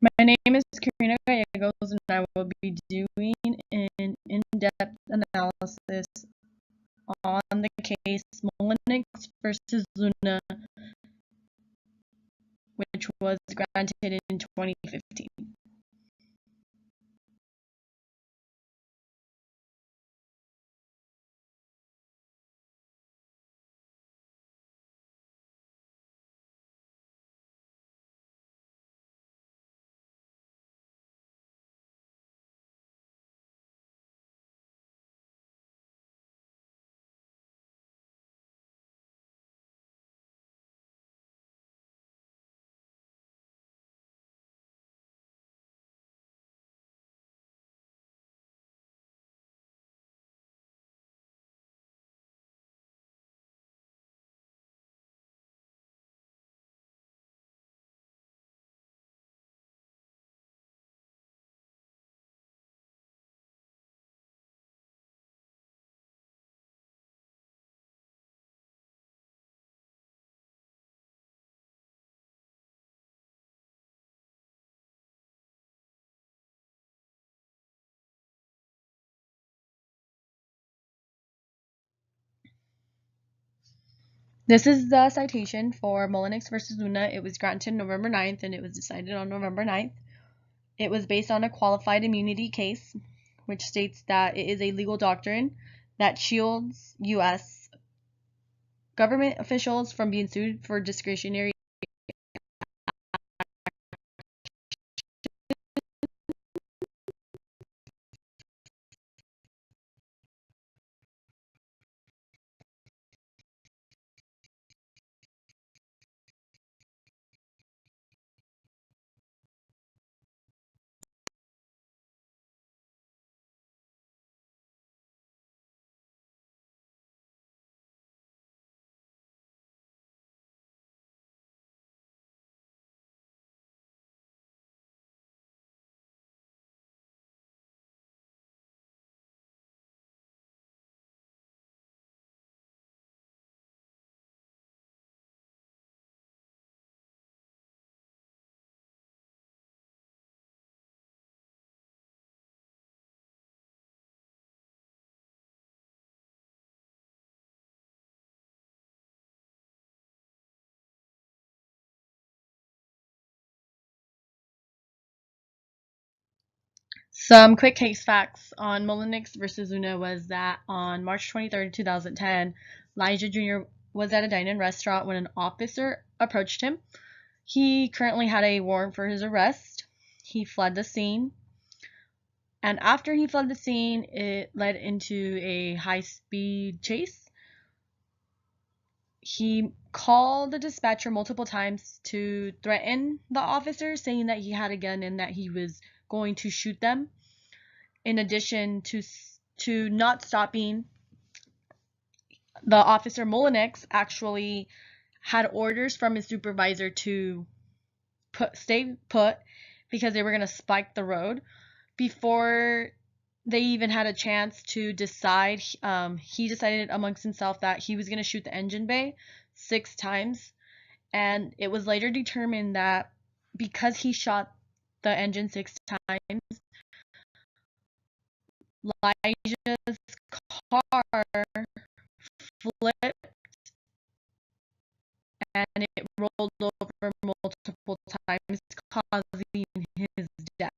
My name is Karina Gallegos, and I will be doing an in-depth analysis on the case Mullenix versus Luna, which was granted in 2015. This is the citation for Mullenix versus Luna. It was granted November 9th and it was decided on November 9th. It was based on a qualified immunity case, which states that it is a legal doctrine that shields U.S. government officials from being sued for discretionary. Some quick case facts on Mullenix versus Luna was that on March 23rd, 2010, Elijah Jr. was at a dine-in restaurant when an officer approached him. He currently had a warrant for his arrest. He fled the scene. And after he fled the scene, it led into a high-speed chase. He called the dispatcher multiple times to threaten the officer, saying that he had a gun and that he was going to shoot them. In addition to not stopping, the officer Mullenix actually had orders from his supervisor to stay put because they were going to spike the road. Before they even had a chance to decide, he decided amongst himself that he was going to shoot the engine bay 6 times. And it was later determined that because he shot the engine 6 times, Elijah's car flipped and it rolled over multiple times, causing his death.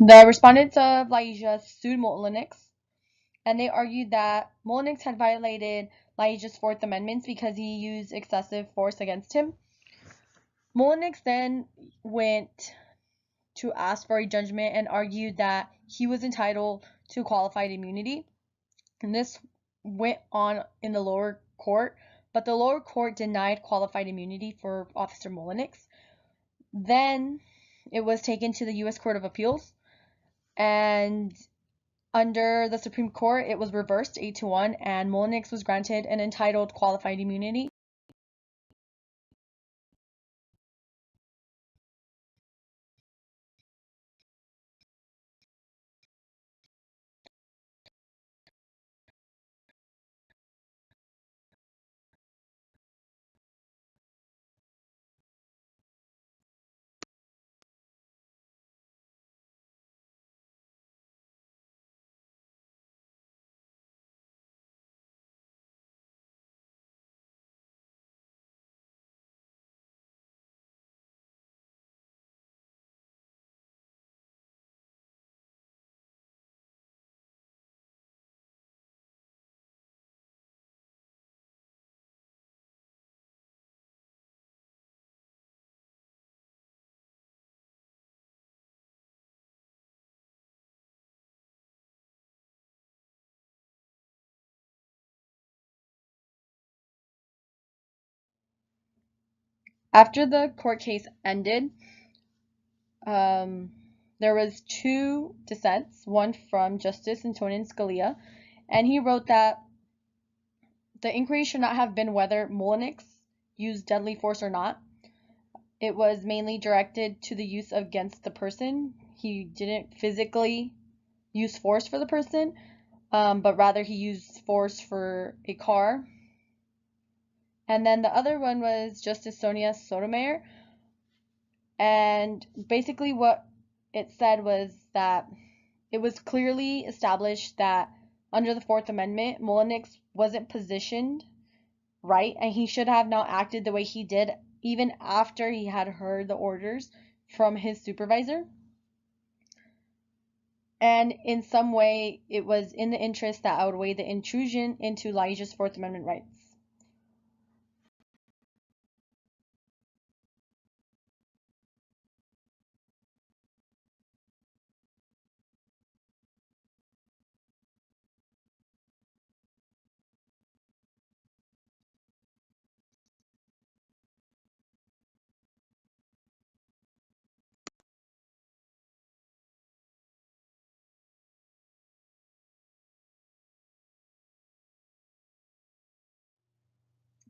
The respondents of Laisha sued Mullenix, and they argued that Mullenix had violated Laisha's Fourth Amendment because he used excessive force against him. Mullenix then went to ask for a judgment and argued that he was entitled to qualified immunity. And this went on in the lower court, but the lower court denied qualified immunity for Officer Mullenix. Then it was taken to the U.S. Court of Appeals, and under the Supreme Court, it was reversed 8-1, and Mullenix was granted an entitled qualified immunity. After the court case ended, there was two dissents, one from Justice Antonin Scalia, and he wrote that the inquiry should not have been whether Mullenix used deadly force or not. It was mainly directed to the use against the person. He didn't physically use force for the person, but rather he used force for a car. And then the other one was Justice Sonia Sotomayor, and basically what it said was that it was clearly established that under the Fourth Amendment, Mullenix wasn't positioned right, and he should have not acted the way he did even after he had heard the orders from his supervisor. And in some way, it was in the interest that outweighed the intrusion into Laisha's Fourth Amendment rights.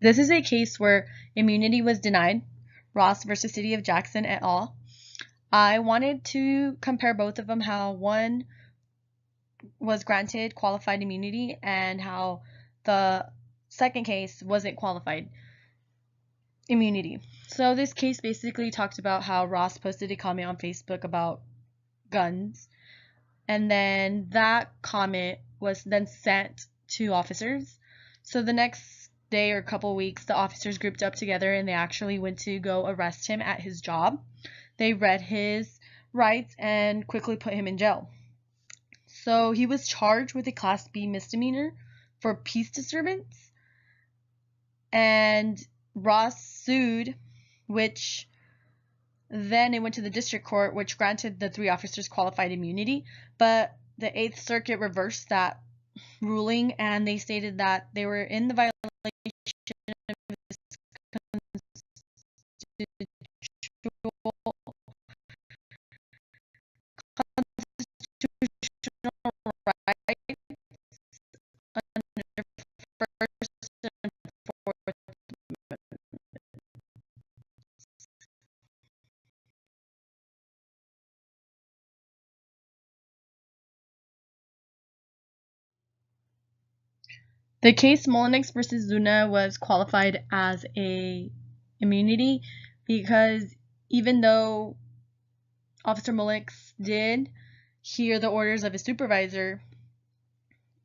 This is a case where immunity was denied, Ross versus City of Jackson et al. I wanted to compare both of them, how one was granted qualified immunity and how the second case wasn't qualified immunity. So this case basically talked about how Ross posted a comment on Facebook about guns, and then that comment was then sent to officers. So the next day or a couple weeks, the officers grouped up together and they actually went to go arrest him at his job. They read his rights and quickly put him in jail. So he was charged with a Class B misdemeanor for peace disturbance, and Ross sued, which then it went to the district court, which granted the three officers qualified immunity, but the Eighth Circuit reversed that ruling, and they stated that they were in the violation of his constitutional rights under First and Fourth Amendment. The case Mullenix versus Luna was qualified as a immunity because even though Officer Mullenix did hear the orders of his supervisor,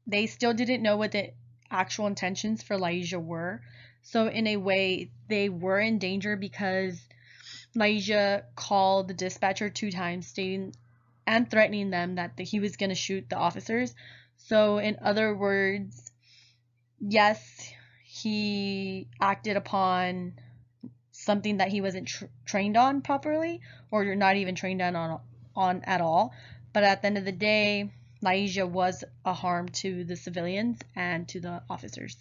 they still didn't know what the actual intentions for Laisha were. So in a way, they were in danger because Laisha called the dispatcher 2 times stating and threatening them that he was going to shoot the officers. So in other words, yes, he acted upon something that he wasn't trained on properly, or not even trained on at all. But at the end of the day, Laisha was a harm to the civilians and to the officers.